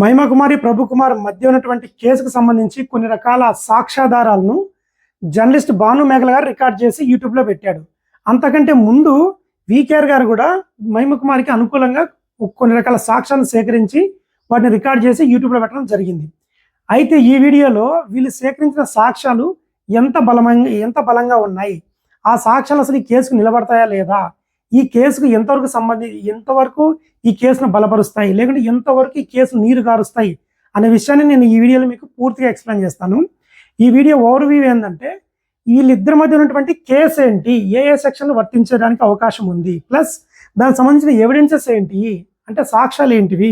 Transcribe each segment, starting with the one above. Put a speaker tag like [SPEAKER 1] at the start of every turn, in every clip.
[SPEAKER 1] మహిమకుమారి ప్రభుకుమార్ మధ్య ఉన్నటువంటి కేసుకు సంబంధించి కొన్ని రకాల సాక్ష్యాధారాలను జర్నలిస్ట్ భాను మేఘల గారు రికార్డ్ చేసి యూట్యూబ్లో పెట్టాడు. అంతకంటే ముందు వీకేఆర్ గారు కూడా మహిమకుమారికి అనుకూలంగా కొన్ని రకాల సాక్ష్యాలను సేకరించి వాటిని రికార్డ్ చేసి యూట్యూబ్లో పెట్టడం జరిగింది. అయితే ఈ వీడియోలో వీళ్ళు సేకరించిన సాక్ష్యాలు ఎంత బలంగా ఉన్నాయి, ఆ సాక్ష్యాలు అసలు ఈ కేసుకు నిలబడతాయా లేదా, ఈ కేసుకు ఎంతవరకు ఈ కేసును బలపరుస్తాయి, లేకుంటే ఎంతవరకు ఈ కేసు నీరు గారుస్తాయి అనే విషయాన్ని నేను ఈ వీడియోలో మీకు పూర్తిగా ఎక్స్ప్లెయిన్ చేస్తాను. ఈ వీడియో ఓవర్వ్యూ ఏంటంటే వీళ్ళిద్దరి మధ్య ఉన్నటువంటి కేసు ఏంటి, ఏ సెక్షన్లు వర్తించడానికి అవకాశం ఉంది, ప్లస్ దానికి సంబంధించిన ఎవిడెన్సెస్ ఏంటి, అంటే సాక్ష్యాలు ఏంటివి,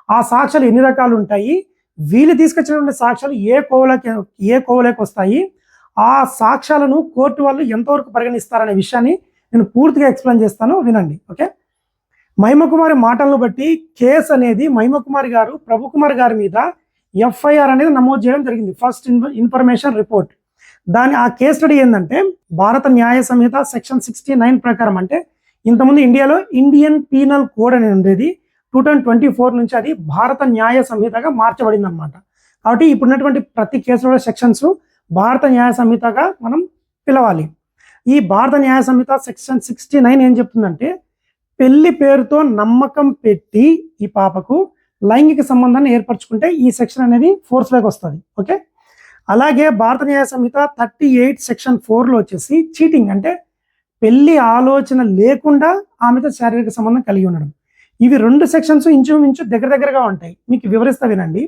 [SPEAKER 1] ఆ సాక్ష్యాలు ఎన్ని రకాలు ఉంటాయి, వీళ్ళు తీసుకొచ్చినటువంటి సాక్ష్యాలు ఏ కోవలోకి వస్తాయి, ఆ సాక్ష్యాలను కోర్టు వాళ్ళు ఎంతవరకు పరిగణిస్తారనే విషయాన్ని నేను పూర్తిగా ఎక్స్ప్లెయిన్ చేస్తాను, వినండి. ఓకే, మహిమకుమారి మాటలను బట్టి కేసు అనేది మహిమకుమారి గారు ప్రభుకుమార్ గారి మీద ఎఫ్ఐఆర్ అనేది నమోదు చేయడం జరిగింది, ఫస్ట్ ఇన్ఫర్మేషన్ రిపోర్ట్. ఆ కేస్ స్టడీ ఏంటంటే భారత న్యాయ సంహిత సెక్షన్ 69 ప్రకారం, అంటే ఇంతకుముందు ఇండియాలో ఇండియన్ పీనల్ కోడ్ అనేది ఉండేది, 2024 నుంచి అది భారత న్యాయ సంహితగా మార్చబడింది అనమాట. కాబట్టి ఇప్పుడున్నటువంటి ప్రతి కేసులో సెక్షన్స్ భారత న్యాయ సంహితగా మనం పిలవాలి. ఈ భారత న్యాయ సంహిత సెక్షన్ 69 ఏం చెప్తుందంటే, పెళ్లి పేరుతో నమ్మకం పెట్టి ఈ పాపకు లైంగిక సంబంధాన్ని ఏర్పరచుకుంటే ఈ సెక్షన్ అనేది ఫోర్స్లోకి వస్తుంది. ఓకే, అలాగే భారత న్యాయ సంహిత 38 సెక్షన్ 4లో వచ్చేసి చీటింగ్, అంటే పెళ్లి ఆలోచన లేకుండా ఆమెతో శారీరక సంబంధం కలిగి ఉండడం. ఇవి రెండు సెక్షన్స్ ఇంచుమించు దగ్గరగా ఉంటాయి. మీకు వివరిస్తా వినండి.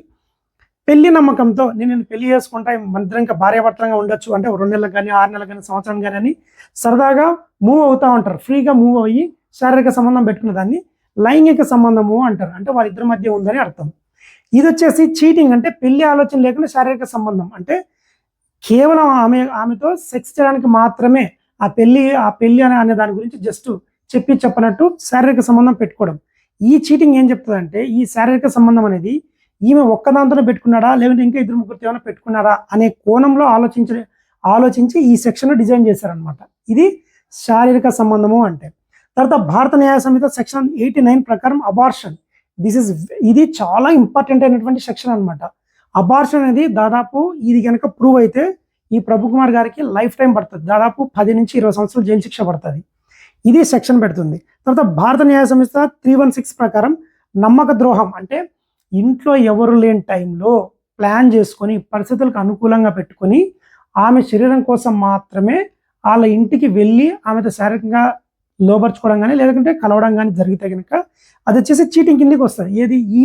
[SPEAKER 1] పెళ్లి నమ్మకంతో నేను పెళ్లి చేసుకుంటా, మన ఇద్దరం ఇంకా భార్యాభర్తలుగా ఉండొచ్చు, అంటే 2 నెలలకు కానీ 6 నెలలకు కానీ సంవత్సరం కానీ అని సరదాగా మూవ్ అవుతూ ఉంటారు, ఫ్రీగా మూవ్ అయ్యి శారీరక సంబంధం పెట్టుకున్న దాన్ని లైంగిక సంబంధము అంటారు, అంటే వాళ్ళిద్దరి మధ్య ఉందని అర్థం. ఇది వచ్చేసి చీటింగ్, అంటే పెళ్లి ఆలోచన లేకుండా శారీరక సంబంధం, అంటే కేవలం ఆమెతో సెక్స్ చేయడానికి మాత్రమే ఆ పెళ్లి అనే దాని గురించి జస్ట్ చెప్పనట్టు శారీరక సంబంధం పెట్టుకోవడం. ఈ చీటింగ్ ఏం చెప్తుందంటే, ఈ శారీరక సంబంధం అనేది ఈమె ఒక్కదాంతోనే పెట్టుకున్నాడా, లేదంటే ఇంకా 2-3 ఏమైనా పెట్టుకున్నారా అనే కోణంలో ఆలోచించి ఈ సెక్షన్ డిజైన్ చేశారనమాట. ఇది శారీరక సంబంధము అంటే. తర్వాత భారత న్యాయ సంహిత సెక్షన్ 89 ప్రకారం అబార్షన్, ఇది చాలా ఇంపార్టెంట్ అయినటువంటి సెక్షన్ అనమాట. అబార్షన్ అనేది దాదాపు ఇది కనుక ప్రూవ్ అయితే ఈ ప్రభుకుమార్ గారికి లైఫ్ టైం పడుతుంది, దాదాపు 10 నుంచి 20 సంవత్సరాలు జైలు శిక్ష పడుతుంది. ఇది సెక్షన్ పెడుతుంది. తర్వాత భారత న్యాయ సంహిత 316 ప్రకారం నమ్మక ద్రోహం, అంటే ఇంట్లో ఎవరు లేని టైంలో ప్లాన్ చేసుకొని పరిస్థితులకు అనుకూలంగా పెట్టుకొని ఆమె శరీరం కోసం మాత్రమే వాళ్ళ ఇంటికి వెళ్ళి ఆమెతో శారీరకంగా లోపరుచుకోవడం కానీ లేదంటే కలవడం కానీ జరిగితే కనుక అది వచ్చేసి చీటింగ్ కిందకి వస్తుంది. ఏది ఈ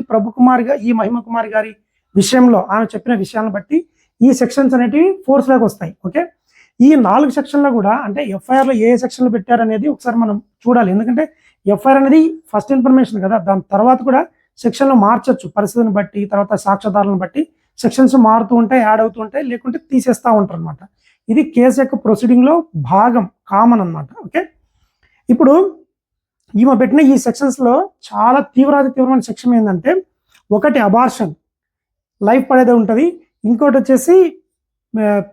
[SPEAKER 1] మహిమకుమారి గారి విషయంలో ఆమె చెప్పిన విషయాలను బట్టి ఈ సెక్షన్స్ అనేటివి ఫోర్స్లోకి వస్తాయి. ఓకే, ఈ 4 సెక్షన్లో కూడా, అంటే ఎఫ్ఐఆర్లో ఏ సెక్షన్లు పెట్టారనేది ఒకసారి మనం చూడాలి, ఎందుకంటే ఎఫ్ఐఆర్ అనేది ఫస్ట్ ఇన్ఫర్మేషన్ కదా, దాని తర్వాత కూడా సెక్షన్లో మార్చొచ్చు పరిస్థితిని బట్టి, తర్వాత సాక్ష్యాధారాలను బట్టి సెక్షన్స్ మారుతూ ఉంటాయి, యాడ్ అవుతూ ఉంటాయి, లేకుంటే తీసేస్తూ ఉంటారు అనమాట. ఇది కేసు యొక్క ప్రొసీడింగ్లో భాగం, కామన్ అనమాట. ఓకే, ఇప్పుడు ఈమె పెట్టిన ఈ సెక్షన్స్లో చాలా తీవ్రమైన సెక్షన్ ఏంటంటే, ఒకటి అబార్షన్, లైఫ్ పడేదే ఉంటుంది, ఇంకోటి వచ్చేసి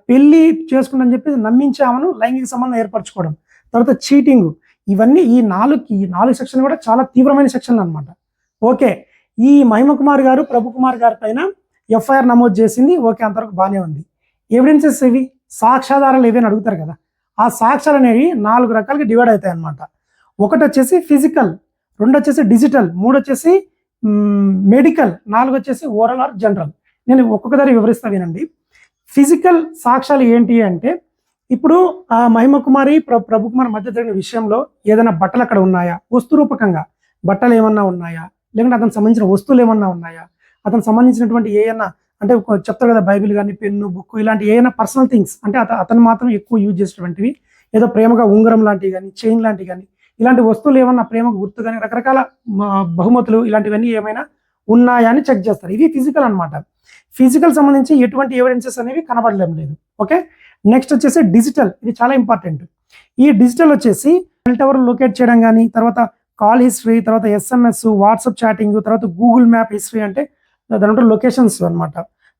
[SPEAKER 1] పెళ్ళి చేసుకుంటని చెప్పి నమ్మించి ఆమెను లైంగిక సంబంధం ఏర్పరచుకోవడం, తర్వాత చీటింగ్. ఇవన్నీ ఈ 4 సెక్షన్ కూడా చాలా తీవ్రమైన సెక్షన్లు అనమాట. ఓకే, ఈ మహిమకుమార్ గారు ప్రభుకుమార్ గారి పైన ఎఫ్ఐఆర్ నమోదు చేసింది. ఓకే, అంతవరకు బాగానే ఉంది. ఎవిడెన్సెస్ ఇవి, సాక్ష్యాధారాలు ఏవైనా అడుగుతారు కదా, ఆ సాక్ష్యాలు అనేవి 4 రకాలుగా డివైడ్ అవుతాయి అన్నమాట. ఒకటి వచ్చేసి ఫిజికల్, 2 వచ్చేసి డిజిటల్, 3 వచ్చేసి మెడికల్, 4 వచ్చేసి ఓరల్ ఆర్ జనరల్. నేను ఒక్కొక్కదారి వివరిస్తా వినండి. ఫిజికల్ సాక్ష్యాలు ఏంటి అంటే, ఇప్పుడు ఆ మహిమకుమారి ప్రభుకుమార్ మధ్య జరిగిన విషయంలో ఏదైనా బట్టలు అక్కడ ఉన్నాయా, వస్తురూపకంగా బట్టలు ఏమన్నా ఉన్నాయా, లేకుంటే అతనికి సంబంధించిన వస్తువులు ఏమన్నా ఉన్నాయా, అతనికి సంబంధించినటువంటి ఏమైనా, అంటే చెప్తారు కదా బైబిల్ కానీ పెన్ను బుక్ ఇలాంటి ఏమైనా పర్సనల్ థింగ్స్, అంటే అతను మాత్రం ఎక్కువ యూజ్ చేసేటువంటివి, ఏదో ప్రేమగా ఉంగరం లాంటివి కానీ చైన్ లాంటివి కానీ ఇలాంటి వస్తువులు ఏమన్నా ప్రేమకు గుర్తు కానీ రకరకాల బహుమతులు ఇలాంటివన్నీ ఏమైనా ఉన్నాయా అని చెక్ చేస్తారు. ఇది ఫిజికల్ అనమాట. ఫిజికల్ సంబంధించి ఎటువంటి ఎవిడెన్సెస్ అనేవి కనబడలేం లేదు. ఓకే, నెక్స్ట్ వచ్చేసి డిజిటల్, ఇది చాలా ఇంపార్టెంట్. ఈ డిజిటల్ వచ్చేసి సెల్ టవర్ లొకేట్ చేయడం కానీ, తర్వాత కాల్ హిస్టరీ, తర్వాత SMS, వాట్సాప్ చాటింగ్, తర్వాత గూగుల్ మ్యాప్ హిస్టరీ, అంటే దాంట్లో లొకేషన్స్ అనమాట.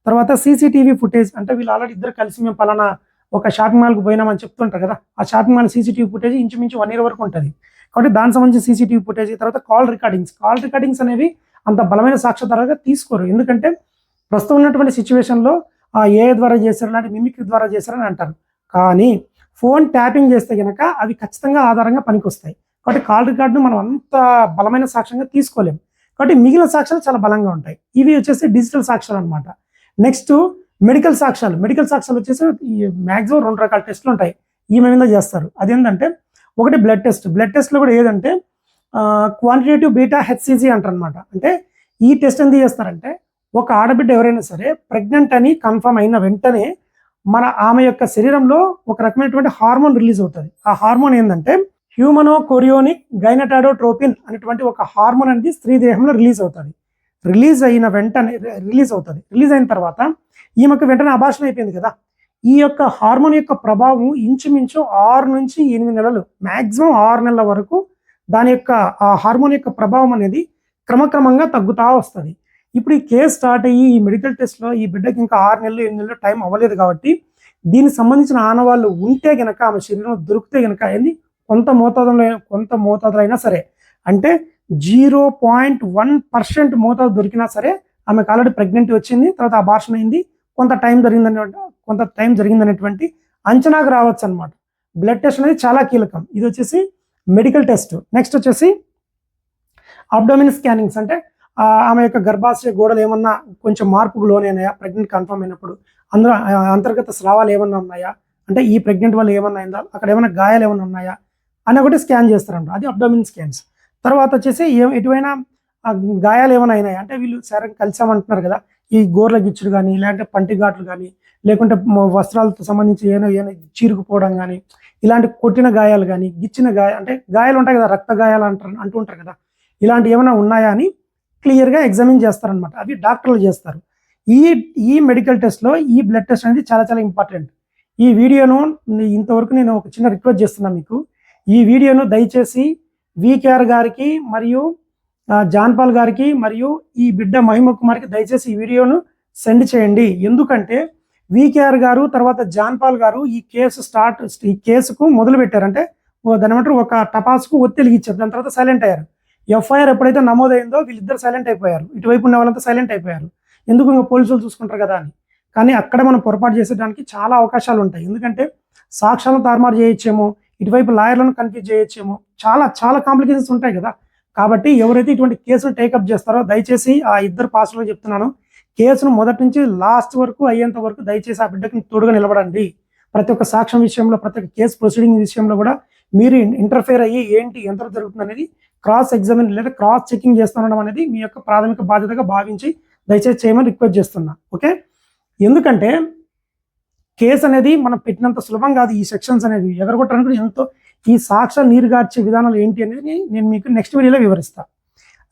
[SPEAKER 1] తర్వాత CCTV ఫుటేజ్, అంటే వీళ్ళు ఆల్రెడీ ఇద్దరు కలిసి మేము పలానా ఒక షాపింగ్ మాల్కి పోయినామని చెప్తుంటారు కదా, ఆ షాపింగ్ మాల్ CCTV ఫుటేజ్ ఇంచుమించు 1 year వరకు ఉంటుంది. కాబట్టి దానికి సంబంధించి CCTV ఫుటేజ్, తర్వాత కాల్ రికార్డింగ్స్ అనేవి అంత బలమైన సాక్ష్యాధారాలుగా తీసుకోరు. ఎందుకంటే ప్రస్తుతం ఉన్నటువంటి సిచ్యువేషన్లో ఏ ద్వారా చేశారు, లాంటి మిమిక్రీ ద్వారా చేశారని అంటారు. కానీ ఫోన్ ట్యాపింగ్ చేస్తే కనుక అవి ఖచ్చితంగా ఆధారంగా పనికొస్తాయి. కాబట్టి కాల్ రికార్డును మనం అంత బలమైన సాక్ష్యంగా తీసుకోలేము. కాబట్టి మిగిలిన సాక్ష్యాలు చాలా బలంగా ఉంటాయి. ఇవి వచ్చేసి డిజిటల్ సాక్ష్యాలు అనమాట. నెక్స్ట్ మెడికల్ సాక్ష్యాలు. మెడికల్ సాక్ష్యాలు వచ్చేసి మ్యాక్సిమం 2 రకాల టెస్టులు ఉంటాయి. ఈమె మీద చేస్తారు. అదేంటంటే ఒకటి బ్లడ్ టెస్ట్. బ్లడ్ టెస్ట్లో కూడా ఏదంటే క్వాంటిటేటివ్ బీటా హెచ్సిజీ అంటారనమాట. అంటే ఈ టెస్ట్ ఎందుకు చేస్తారంటే ఒక ఆడబిడ్డ ఎవరైనా సరే ప్రెగ్నెంట్ అని కన్ఫర్మ్ అయిన వెంటనే ఆమె యొక్క శరీరంలో ఒక రకమైనటువంటి హార్మోన్ రిలీజ్ అవుతుంది. ఆ హార్మోన్ ఏంటంటే హ్యూమనోకోరియోనిక్ గైనటాడోట్రోపిన్ అనేటువంటి ఒక హార్మోన్ అనేది స్త్రీ దేహంలో రిలీజ్ అవుతుంది. రిలీజ్ అయిన తర్వాత ఈమెకు వెంటనే అబార్షన్ అయిపోయింది కదా. ఈ యొక్క హార్మోన్ యొక్క ప్రభావం ఇంచుమించు 6 నుంచి 8 నెలలు, మ్యాక్సిమం 6 నెలల వరకు దాని యొక్క ఆ హార్మోన్ యొక్క ప్రభావం అనేది క్రమక్రమంగా తగ్గుతూ వస్తుంది. ఇప్పుడు ఈ కేసు స్టార్ట్ అయ్యి ఈ మెడికల్ టెస్ట్లో ఈ బిడ్డకి ఇంకా 6 నెలలు 8 నెలలు టైం అవ్వలేదు. కాబట్టి దీనికి సంబంధించిన ఆనవాళ్ళు ఉంటే గనక ఆమె శరీరంలో దొరికితే గనక ఏంది కొంత మోతాదులో అయినా సరే, అంటే 0.1% మోతాదు దొరికినా సరే ఆమెకు ఆల్రెడీ ప్రెగ్నెంట్ వచ్చింది, తర్వాత అబార్షన్ అయింది, కొంత టైం జరిగిందనేటువంటి అంచనాకు రావచ్చు అనమాట. బ్లడ్ టెస్ట్ అనేది చాలా కీలకం. ఇది వచ్చేసి మెడికల్ టెస్ట్. నెక్స్ట్ వచ్చేసి అబ్డోమిన్ స్కానింగ్స్. అంటే ఆమె యొక్క గర్భాశయ గోడలు ఏమన్నా కొంచెం మార్పుకు లోనైనాయా, ప్రెగ్నెంట్ కన్ఫర్మ్ అయినప్పుడు అందులో అంతర్గత స్రావాలు ఏమన్నా ఉన్నాయా, అంటే ఈ ప్రెగ్నెంట్ వల్ల ఏమన్నా అయిందా, అక్కడ ఏమైనా గాయాలు ఏమైనా ఉన్నాయా అని ఒకటి స్కాన్ చేస్తారంట. అది అబ్డోమిన్ స్కాన్స్. తర్వాత వచ్చేసి ఎటువైనా గాయాలు ఏమైనా అయినాయా, అంటే వీళ్ళు సరే కలిసామంటున్నారు కదా, ఈ గోర్ల గిచ్చుడు కానీ, లేదంటే పంటి ఘాట్లు కానీ, లేకుంటే వస్త్రాలతో సంబంధించి ఏమైనా చీరుకుపోవడం కానీ, ఇలాంటి కొట్టిన గాయాలు కానీ, గిచ్చిన అంటే గాయాలు ఉంటాయి కదా, రక్త గాయాలు అంటూ ఉంటారు కదా, ఇలాంటి ఏమైనా ఉన్నాయా అని క్లియర్గా ఎగ్జామిన్ చేస్తారనమాట. అవి డాక్టర్లు చేస్తారు. ఈ మెడికల్ టెస్ట్లో ఈ బ్లడ్ టెస్ట్ అనేది చాలా చాలా ఇంపార్టెంట్. ఈ వీడియోను ఇంతవరకు నేను ఒక చిన్న రిక్వెస్ట్ చేస్తున్నాను మీకు. ఈ వీడియోను దయచేసి వీకేఆర్ గారికి మరియు జాన్పాల్ గారికి మరియు ఈ బిడ్డ మహిమ కుమార్కి దయచేసి ఈ వీడియోను సెండ్ చేయండి. ఎందుకంటే వీకేఆర్ గారు తర్వాత జాన్పాల్ గారు ఈ కేసుకు మొదలు పెట్టారంటే దాని ఏమంటారు ఒక టపాసుకు ఒత్తిలిగిచ్చారు. దాని తర్వాత సైలెంట్ అయ్యారు. ఎఫ్ఐఆర్ ఎప్పుడైతే నమోదైందో వీళ్ళిద్దరు సైలెంట్ అయిపోయారు. ఇటువైపు ఉన్న వాళ్ళంతా సైలెంట్ అయిపోయారు. ఎందుకు ఇంకా పోలీసులు చూసుకుంటారు కదా అని. కానీ అక్కడ మనం పొరపాటు చేసేదానికి చాలా అవకాశాలు ఉంటాయి. ఎందుకంటే సాక్ష్యాలను తారుమారు చేయొచ్చేమో, ఇటువైపు లాయర్లను కన్ఫ్యూజ్ చేయొచ్చేమో, చాలా చాలా కాంప్లికేషన్స్ ఉంటాయి కదా. కాబట్టి ఎవరైతే ఇటువంటి కేసును టేకప్ చేస్తారో దయచేసి ఆ ఇద్దరు పాస్టర్లు చెప్తున్నాను, కేసును మొదటి నుంచి లాస్ట్ వరకు అయ్యేంత వరకు దయచేసి ఆ బిడ్డకి తోడుగా నిలబడండి. ప్రతి ఒక్క సాక్ష్యం విషయంలో, ప్రతి ఒక్క కేసు ప్రొసీడింగ్ విషయంలో కూడా మీరు ఇంటర్ఫేర్ అయ్యి ఏంటి ఎంత జరుగుతుంది అనేది క్రాస్ ఎగ్జామిన్ లేదా క్రాస్ చెకింగ్ చేస్తుండడం అనేది మీ యొక్క ప్రాథమిక బాధ్యతగా భావించి దయచేసి చేయమని రిక్వెస్ట్ చేస్తున్నా. ఓకే, ఎందుకంటే కేసు అనేది మనం పెట్టినంత సులభం కాదు. ఈ సెక్షన్స్ అనేవి ఎగరగొట్టడానికి ఎంతో ఈ సాక్ష్యాలు నీరుగార్చే విధానాలు ఏంటి అనేది నేను మీకు నెక్స్ట్ వీడియోలో వివరిస్తా.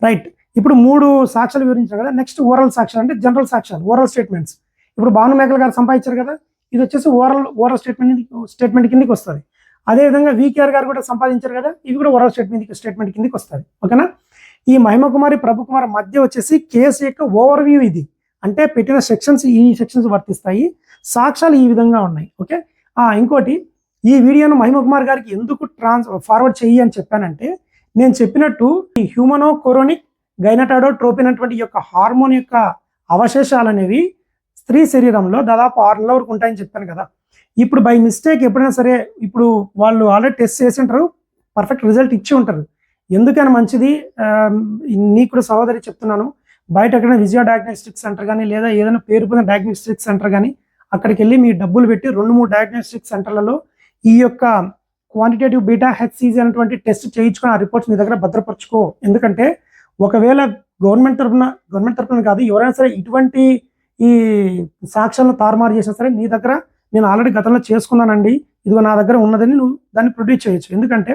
[SPEAKER 1] రైట్, ఇప్పుడు 3 సాక్ష్యాలు వివరించాను కదా. నెక్స్ట్ ఓరల్ సాక్ష్యాలు అంటే జనరల్ సాక్ష్యాలు, ఓరల్ స్టేట్మెంట్స్. ఇప్పుడు భాను మేకల్ గారు సంపాదించారు కదా, ఇది వచ్చేసి ఓరల్ స్టేట్మెంట్ కిందకి వస్తుంది. అదేవిధంగా వీకేఆర్ గారు కూడా సంపాదించారు కదా, ఇవి కూడా ఓరల్ స్టేట్మెంట్ కిందకి వస్తుంది. ఓకేనా. ఈ మహిమ కుమారి ప్రభు కుమార్ మధ్య వచ్చేసి కేసు యొక్క ఓవర్వ్యూ ఇది. అంటే పెట్టిన సెక్షన్స్ ఈ సెక్షన్స్ వర్తిస్తాయి, సాక్ష్యాలు ఈ విధంగా ఉన్నాయి. ఓకే, ఇంకోటి ఈ వీడియోను మహిమ కుమార్ గారికి ఎందుకు ఫార్వర్డ్ చెయ్యి అని చెప్పానంటే, నేను చెప్పినట్టు ఈ హ్యూమనోకోరియోనిక్ గైనటాడోట్రోపిన్ అటువంటి యొక్క హార్మోన్ యొక్క అవశేషాలు అనేవి స్త్రీ శరీరంలో దాదాపు 6 నెలల వరకు ఉంటాయని చెప్పాను కదా. ఇప్పుడు బై మిస్టేక్ ఎప్పుడైనా సరే, ఇప్పుడు వాళ్ళు ఆల్రెడీ టెస్ట్ చేసి ఉంటారు, పర్ఫెక్ట్ రిజల్ట్ ఇచ్చి ఉంటారు. ఎందుకని మంచిది, నీకు కూడా సహోదరి చెప్తున్నాను, బయట ఎక్కడైనా విజయ డయాగ్నోస్టిక్ సెంటర్ కానీ లేదా ఏదైనా పేరు పొందిన డయాగ్నోస్టిక్ సెంటర్ కానీ అక్కడికి వెళ్ళి మీ డబ్బులు పెట్టి 2-3 డయాగ్నోస్టిక్ సెంటర్లలో ఈ యొక్క క్వాంటిటేటివ్ బీటా హెచ్సిజీ అనేటువంటి టెస్ట్ చేయించుకుని ఆ రిపోర్ట్స్ మీ దగ్గర భద్రపరచుకో. ఎందుకంటే ఒకవేళ గవర్నమెంట్ తరఫున కాదు, ఎవరైనా సరే ఇటువంటి ఈ సాక్ష్యాలను తారుమారు చేసినా సరే నీ దగ్గర నేను ఆల్రెడీ గతంలో చేసుకున్నానండి, ఇదిగో నా దగ్గర ఉన్నదని నువ్వు దాన్ని ప్రొడ్యూస్ చేయొచ్చు. ఎందుకంటే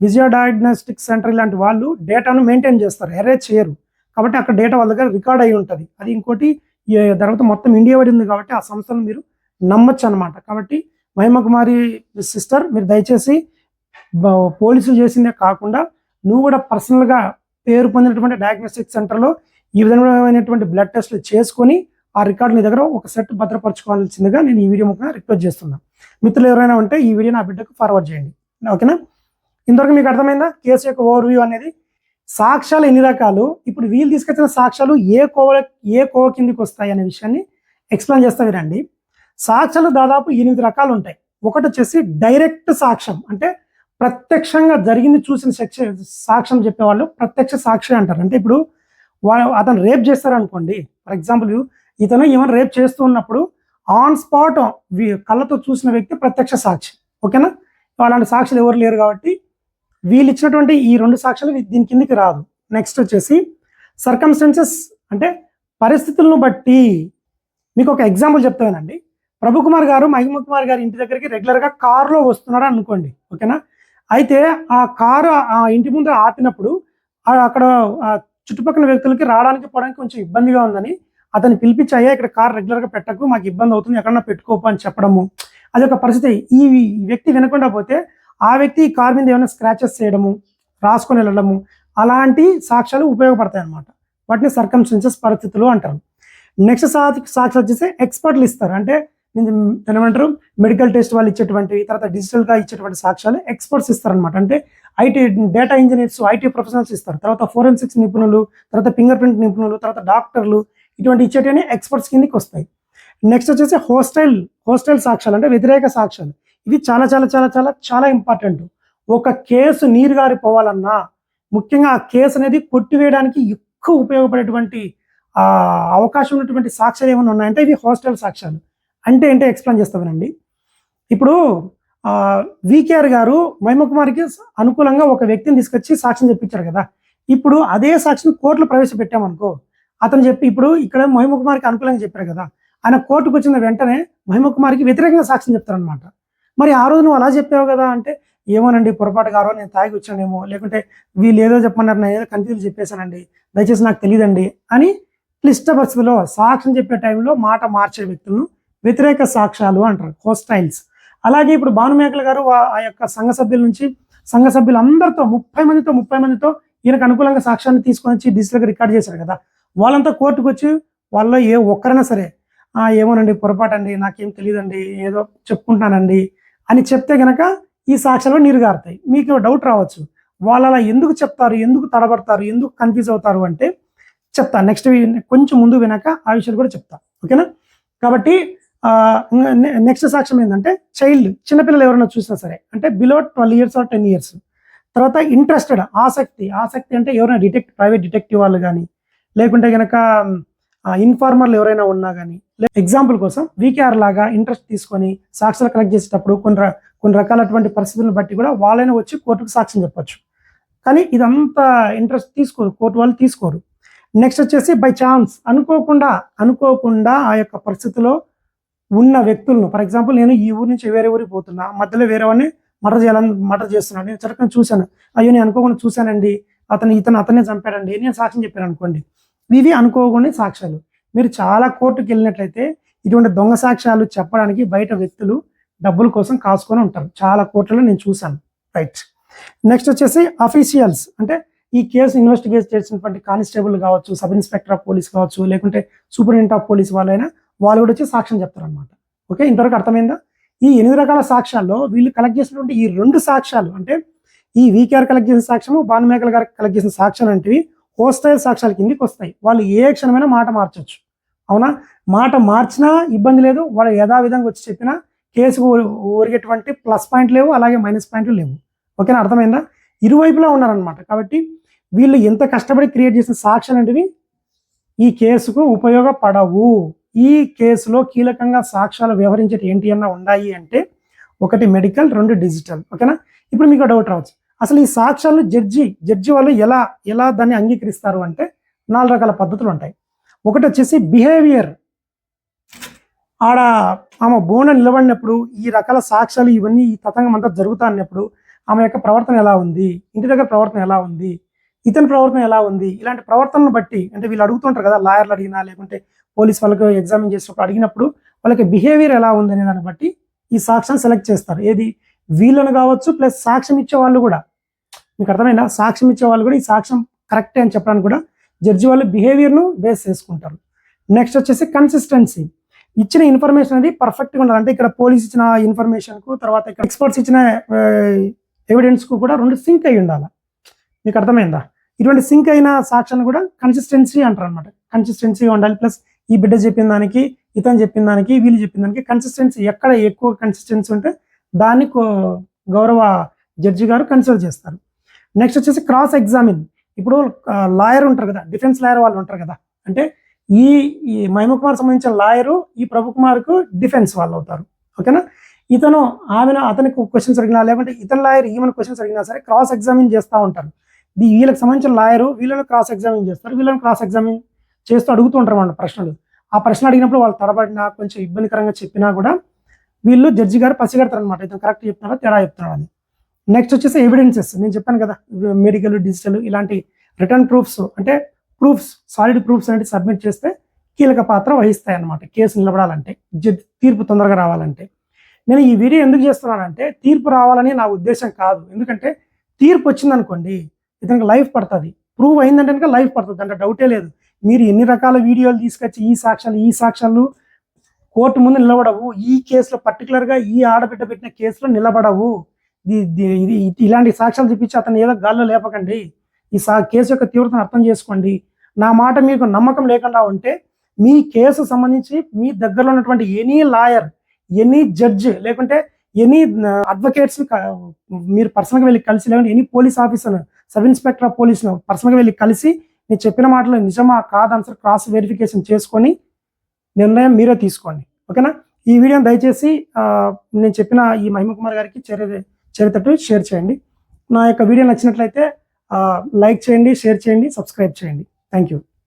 [SPEAKER 1] విజయ డయాగ్నోస్టిక్ సెంటర్ ఇలాంటి వాళ్ళు డేటాను మెయింటైన్ చేస్తారు, ఎరేజ్ చేయరు. కాబట్టి అక్కడ డేటా వాళ్ళ దగ్గర రికార్డ్ అయి ఉంటుంది. అది ఇంకోటి తర్వాత మొత్తం ఇండియా వైడ్ ఉంది కాబట్టి ఆ సంస్థను మీరు నమ్మచ్చు అనమాట. కాబట్టి మహిమ కుమారి సిస్టర్, మీరు దయచేసి పోలీసులు చేసిందే కాకుండా నువ్వు కూడా పర్సనల్గా పేరు పొందినటువంటి డయాగ్నోస్టిక్ సెంటర్లో ఈ విధమైనటువంటి బ్లడ్ టెస్ట్లు చేసుకొని ఆ రికార్డు నీ దగ్గర ఒక సెట్ భద్రపరచుకోవాల్సిందిగా నేను ఈ వీడియో ముఖ్యంగా రిక్వెస్ట్ చేస్తున్నాను. మిత్రులు ఎవరైనా ఉంటే ఈ వీడియో నా బిడ్డకు ఫార్వర్డ్ చేయండి. ఓకేనా. ఇంతవరకు మీకు అర్థమైందా కేసు యొక్క ఓవర్వ్యూ అనేది? సాక్ష్యాలు ఎన్ని రకాలు, ఇప్పుడు వీళ్ళు తీసుకొచ్చిన సాక్ష్యాలు ఏ కోవ కిందికి వస్తాయి అనే విషయాన్ని ఎక్స్ప్లెయిన్ చేస్తా వినండి. సాక్ష్యాలు దాదాపు 8 రకాలు ఉంటాయి. ఒకటి వచ్చేసి డైరెక్ట్ సాక్ష్యం, అంటే ప్రత్యక్షంగా జరిగింది చూసిన సాక్ష్యం చెప్పేవాళ్ళు ప్రత్యక్ష సాక్షి అంటారు. అంటే ఇప్పుడు అతను రేప్ చేస్తారనుకోండి, ఫర్ ఎగ్జాంపుల్ ఇతను ఏమైనా రేప్ చేస్తూ ఉన్నప్పుడు ఆన్ స్పాట్ కళ్ళతో చూసిన వ్యక్తి ప్రత్యక్ష సాక్షి. ఓకేనా, అలాంటి సాక్షులు ఎవరు లేరు కాబట్టి వీళ్ళు ఇచ్చినటువంటి ఈ 2 సాక్ష్యాలు దీని కిందికి రాదు. నెక్స్ట్ వచ్చేసి సర్కమ్స్టెన్సెస్, అంటే పరిస్థితులను బట్టి. మీకు ఒక ఎగ్జాంపుల్ చెప్తానండి. ప్రభు కుమార్ గారు మహిమ కుమార్ గారి ఇంటి దగ్గరికి రెగ్యులర్గా కారులో వస్తున్నాడు అనుకోండి. ఓకేనా, అయితే ఆ కారు ఆ ఇంటి ముందు ఆపినప్పుడు అక్కడ చుట్టుపక్కల వ్యక్తులకి రావడానికి పోవడానికి కొంచెం ఇబ్బందిగా ఉందని అతన్ని పిలిపించి, అయ్యా ఇక్కడ కారు రెగ్యులర్గా పెట్టకు, మాకు ఇబ్బంది అవుతుంది, ఎక్కడన్నా పెట్టుకోపు అని చెప్పడము. అది ఒక పరిస్థితి. ఈ వ్యక్తి వినకుండా పోతే ఆ వ్యక్తి కారు మీద ఏమైనా స్క్రాచెస్ చేయడము, రాసుకొని వెళ్ళడము, అలాంటి సాక్ష్యాలు ఉపయోగపడతాయి అన్నమాట. వాటిని సర్కమ్స్టెన్సెస్, పరిస్థితులు అంటారు. నెక్స్ట్ సాక్ష్యాలు వచ్చేసి ఎక్స్పర్ట్లు ఇస్తారు. అంటే ఏమంటారు, మెడికల్ టెస్ట్ వాళ్ళు ఇచ్చేటువంటివి, తర్వాత డిజిటల్గా ఇచ్చేటువంటి సాక్ష్యాలు ఎక్స్పర్ట్స్ ఇస్తారనమాట. అంటే డేటా ఇంజనీర్స్, ఐటీ ప్రొఫెషనల్స్ ఇస్తారు. తర్వాత ఫోరెన్సిక్స్ నిపుణులు, తర్వాత ఫింగర్ ప్రింట్ నిపుణులు, తర్వాత డాక్టర్లు, ఇటువంటి ఇచ్చేటివన్నీ ఎక్స్పర్ట్స్ కిందకి వస్తాయి. నెక్స్ట్ వచ్చేసి హోస్టైల్ సాక్ష్యాలు, అంటే వ్యతిరేక సాక్ష్యాలు. ఇవి చాలా చాలా చాలా చాలా చాలా ఇంపార్టెంట్. ఒక కేసు నీరుగారిపోవాలన్నా, ముఖ్యంగా ఆ కేసు అనేది కొట్టివేయడానికి ఎక్కువ ఉపయోగపడేటువంటి అవకాశం ఉన్నటువంటి సాక్ష్యాలు ఏమైనా ఉన్నాయంటే ఇవి హోస్టైల్ సాక్ష్యాలు. అంటే ఏంటో ఎక్స్ప్లెయిన్ చేస్తామనండి. ఇప్పుడు వికేఆర్ గారు మహిమ కుమార్కి అనుకూలంగా ఒక వ్యక్తిని తీసుకొచ్చి సాక్ష్యం చెప్పించారు కదా. ఇప్పుడు అదే సాక్షిని కోర్టులో ప్రవేశపెట్టామనుకో, అతను చెప్పి ఇప్పుడు ఇక్కడ మహిమ కుమార్కి అనుకూలంగా చెప్పారు కదా, ఆయన కోర్టుకు వచ్చిన వెంటనే మహిమ కుమార్కి వ్యతిరేకంగా సాక్ష్యం చెప్తారనమాట. మరి ఆ రోజు నువ్వు అలా చెప్పావు కదా అంటే, ఏమోనండి పొరపాటుగా ఆ రోజు నేను తాగి వచ్చానేమో, లేకుంటే వీళ్ళు ఏదో చెప్పమన్నారు, నేను ఏదో కన్ఫ్యూజ్ చెప్పేశానండి, దయచేసి నాకు తెలియదండి అని క్లిష్ట పరిస్థితుల్లో సాక్ష్యం చెప్పే టైంలో మాట మార్చే వ్యక్తులను వ్యతిరేక సాక్ష్యాలు అంటారు, హోస్టైల్స్. అలాగే ఇప్పుడు భానుమేకల గారు ఆ యొక్క సంఘ సభ్యులందరితో 30 మందితో ఈయనకు అనుకూలంగా సాక్ష్యాన్ని తీసుకొని వచ్చి డిజిటల్గా రికార్డ్ చేశారు కదా. వాళ్ళంతా కోర్టుకు వచ్చి వాళ్ళలో ఏ ఒక్కరైనా సరే ఏమోనండి పొరపాటు అండి, నాకేం తెలియదండి, ఏదో చెప్పుకుంటున్నానండి అని చెప్తే గనక ఈ సాక్ష్యాలు నీరుగారుతాయి. మీకు డౌట్ రావచ్చు, వాళ్ళు అలా ఎందుకు చెప్తారు, ఎందుకు తడబడతారు, ఎందుకు కన్ఫ్యూజ్ అవుతారు అంటే చెప్తా. నెక్స్ట్ కొంచెం ముందు వినాక ఆ విషయాలు కూడా చెప్తా. ఓకేనా, కాబట్టి నెక్స్ట్ సాక్ష్యం ఏంటంటే చిన్నపిల్లలు ఎవరైనా చూసినా సరే, అంటే బిలో 12 years or 10 years. తర్వాత ఇంట్రెస్టెడ్, ఆసక్తి అంటే ఎవరైనా ప్రైవేట్ డిటెక్టివ్ వాళ్ళు కానీ, లేకుంటే కనుక ఇన్ఫార్మర్లు ఎవరైనా ఉన్నా కానీ, ఎగ్జాంపుల్ కోసం వీకేఆర్ లాగా ఇంట్రెస్ట్ తీసుకొని సాక్ష్యాలు కలెక్ట్ చేసేటప్పుడు కొన్ని రకాలటువంటి పరిస్థితులను బట్టి కూడా వాళ్ళైనా వచ్చి కోర్టుకు సాక్ష్యం చెప్పొచ్చు. కానీ ఇదంతా ఇంట్రెస్ట్ కోర్టు వాళ్ళు తీసుకోరు. నెక్స్ట్ వచ్చేసి బై ఛాన్స్, అనుకోకుండా ఆ యొక్క పరిస్థితిలో ఉన్న వ్యక్తులను, ఫర్ ఎగ్జాంపుల్ నేను ఈ ఊరి నుంచి వేరే ఊరికి పోతున్నా, మధ్యలో వేరే వాడిని మర్డర్ చేస్తున్నాను, నేను చక్కగా చూశాను, అయ్యో నేను అనుకోకుండా చూశానండి, అతనే చంపాడండి, నేను సాక్ష్యం చెప్పాను అనుకోండి. ఇవి అనుకోకుండా సాక్ష్యాలు. మీరు చాలా కోర్టుకి వెళ్ళినట్లయితే ఇటువంటి దొంగ సాక్ష్యాలు చెప్పడానికి బయట వ్యక్తులు డబ్బుల కోసం కాసుకొని ఉంటారు. చాలా కోర్టులో నేను చూశాను. రైట్. నెక్స్ట్ వచ్చేసి అఫీషియల్స్, అంటే ఈ కేసు ఇన్వెస్టిగేట్ చేసినటువంటి కానిస్టేబుల్ కావచ్చు, సబ్ ఇన్స్పెక్టర్ ఆఫ్ పోలీస్ కావచ్చు, లేకుంటే సూపరింటెండెంట్ ఆఫ్ పోలీస్ వాళ్ళు కూడా వచ్చి సాక్ష్యం చెప్తారనమాట. ఓకే, ఇంతవరకు అర్థమైందా? ఈ 8 రకాల సాక్ష్యాల్లో వీళ్ళు కలెక్ట్ చేసినటువంటి ఈ 2 సాక్ష్యాలు, అంటే ఈ వీకేఆర్ కలెక్ట్ చేసిన సాక్ష్యము, భానుమేకల గారు కలెక్ట్ చేసిన సాక్ష్యాలు వంటివి హోస్టైల్ సాక్ష్యాల కిందికి వస్తాయి. వాళ్ళు ఏ క్షణమైనా మాట మార్చొచ్చు. అవునా, మాట మార్చినా ఇబ్బంది లేదు, వాళ్ళు యథావిధంగా వచ్చి చెప్పినా కేసుకు ఒరిగేటువంటి ప్లస్ పాయింట్ లేవు, అలాగే మైనస్ పాయింట్లు లేవు. ఓకేనా, అర్థమైందా? ఇరువైపులా ఉన్నారనమాట. కాబట్టి వీళ్ళు ఎంత కష్టపడి క్రియేట్ చేసిన సాక్ష్యాలు అనేవి ఈ కేసుకు ఉపయోగపడవు. ఈ కేసులో కీలకంగా సాక్ష్యాలు వ్యవహరించేటి ఏంటి అన్నా ఉన్నాయి అంటే, 1 మెడికల్, 2 డిజిటల్. ఓకేనా, ఇప్పుడు మీకు డౌట్ రావచ్చు, అసలు ఈ సాక్ష్యాలను జడ్జి వాళ్ళు ఎలా దాన్ని అంగీకరిస్తారు అంటే 4 రకాల పద్ధతులు ఉంటాయి. ఒకటి వచ్చేసి బిహేవియర్. ఆమె బోన నిలబడినప్పుడు ఈ రకాల సాక్ష్యాలు ఇవన్నీ ఈ తతంగం అంతా జరుగుతా అన్నప్పుడు ఆమె యొక్క ప్రవర్తన ఎలా ఉంది, ఇంటి దగ్గర ప్రవర్తన ఎలా ఉంది, ఇతని ప్రవర్తన ఎలా ఉంది, ఇలాంటి ప్రవర్తనను బట్టి, అంటే వీళ్ళు అడుగుతుంటారు కదా, లాయర్లు అడిగినా లేకుంటే పోలీస్ వాళ్ళకి ఎగ్జామిన్ చేసినప్పుడు అడిగినప్పుడు వాళ్ళకి బిహేవియర్ ఎలా ఉంది అనే దాన్ని బట్టి ఈ సాక్ష్యం సెలెక్ట్ చేస్తారు. ఏది, వీళ్ళను కావచ్చు ప్లస్ సాక్ష్యం ఇచ్చే వాళ్ళు కూడా. మీకు అర్థమైందా? సాక్ష్యం ఇచ్చే వాళ్ళు కూడా ఈ సాక్ష్యం కరెక్టే అని చెప్పడానికి కూడా జడ్జి వాళ్ళు బిహేవియర్ను బేస్ చేసుకుంటారు. నెక్స్ట్ వచ్చేసి కన్సిస్టెన్సీ. ఇచ్చిన ఇన్ఫర్మేషన్ అనేది పర్ఫెక్ట్గా ఉండాలి. అంటే ఇక్కడ పోలీస్ ఇచ్చిన ఇన్ఫర్మేషన్కు, తర్వాత ఇక్కడ ఎక్స్పర్ట్స్ ఇచ్చిన ఎవిడెన్స్కు కూడా 2 సింక్ అయి ఉండాలి. మీకు అర్థమైందా? ఇటువంటి సింక్ అయిన సాక్ష్యాన్ని కూడా కన్సిస్టెన్సీ అంటారు అనమాట. కన్సిస్టెన్సీ ఉండాలి. ప్లస్ ఈ బిడ్డ చెప్పిన దానికి, ఇతను చెప్పిన దానికి, వీళ్ళు చెప్పిన దానికి కన్సిస్టెన్సీ ఎక్కడ ఎక్కువ కన్సిస్టెన్సీ ఉంటే దాన్ని గౌరవ జడ్జి గారు కన్సిడర్ చేస్తారు. నెక్స్ట్ వచ్చేసి క్రాస్ ఎగ్జామిన్. ఇప్పుడు లాయర్ ఉంటారు కదా, డిఫెన్స్ లాయర్ వాళ్ళు ఉంటారు కదా, అంటే ఈ మహిమ కుమార్ సంబంధించిన లాయరు ఈ ప్రభు కుమార్కు డిఫెన్స్ వాళ్ళు అవుతారు. ఓకేనా. ఇతను అతనికి క్వశ్చన్స్ అడిగినా, లేకుంటే ఇతను లాయర్ ఈమెను క్వశ్చన్స్ అడిగినా సరే క్రాస్ ఎగ్జామిన్ చేస్తూ ఉంటారు. వీళ్ళకి సంబంధించిన లాయరు వీళ్ళని క్రాస్ ఎగ్జామిన్ చేస్తారు, వీళ్ళని క్రాస్ ఎగ్జామిన్ చేస్తూ అడుగుతూ ఉంటారు అన్నమాట ప్రశ్నలు. ఆ ప్రశ్న అడిగినప్పుడు వాళ్ళు తడబడినా, కొంచెం ఇబ్బందికరంగా చెప్పినా కూడా వీళ్ళు జడ్జి గారు పసిగడతారు అనమాట, ఇతను కరెక్ట్ చెప్తున్నారా తేడా చెప్తున్నాడు అని. నెక్స్ట్ వచ్చేసి ఎవిడెన్సెస్. నేను చెప్పాను కదా, మెడికల్, డిజిటల్ ఇలాంటి రిటర్న్ ప్రూఫ్స్, అంటే ప్రూఫ్స్, సాలిడ్ ప్రూఫ్స్ అనేది సబ్మిట్ చేస్తే కీలక పాత్ర వహిస్తాయి అన్నమాట కేసు నిలబడాలంటే, తీర్పు తొందరగా రావాలంటే. నేను ఈ వీడియో ఎందుకు చేస్తున్నానంటే తీర్పు రావాలని నా ఉద్దేశం కాదు. ఎందుకంటే తీర్పు వచ్చిందనుకోండి ఇతనికి లైఫ్ పడుతుంది, ప్రూవ్ అయిందంటే కనుక లైఫ్ పడుతుంది, అంటే డౌటే లేదు. మీరు ఎన్ని రకాల వీడియోలు తీసుకొచ్చి ఈ సాక్ష్యాలు కోర్టు ముందు నిలబడవు. ఈ కేసులో పర్టికులర్గా ఈ ఆడబిడ్డ పెట్టిన కేసులో నిలబడవు. ఇలాంటి సాక్ష్యాలు చూపించి అతను ఏదో గాల్లో లేపకండి. ఈ కేసు యొక్క తీవ్రతను అర్థం చేసుకోండి. నా మాట మీకు నమ్మకం లేకుండా ఉంటే మీ కేసు సంబంధించి మీ దగ్గరలో ఉన్నటువంటి ఎనీ లాయర్, ఎనీ జడ్జ్, లేకుంటే ఎనీ అడ్వకేట్స్ మీరు పర్సనల్గా వెళ్ళి కలిసి, లేకుంటే any police officer, sub inspector of పోలీస్ను పర్సనల్గా వెళ్ళి కలిసి నేను చెప్పిన మాటలు నిజమా కాదన్సర్ క్రాస్ వెరిఫికేషన్ చేసుకొని నిర్ణయం మీరే తీసుకోండి. ఓకేనా. ఈ వీడియోని దయచేసి నేను చెప్పిన ఈ మహిమ కుమార్ గారికి చేరేటట్టు షేర్ చేయండి. నా యొక్క వీడియో నచ్చినట్లయితే లైక్ చేయండి, షేర్ చేయండి, సబ్స్క్రైబ్ చేయండి. Thank you.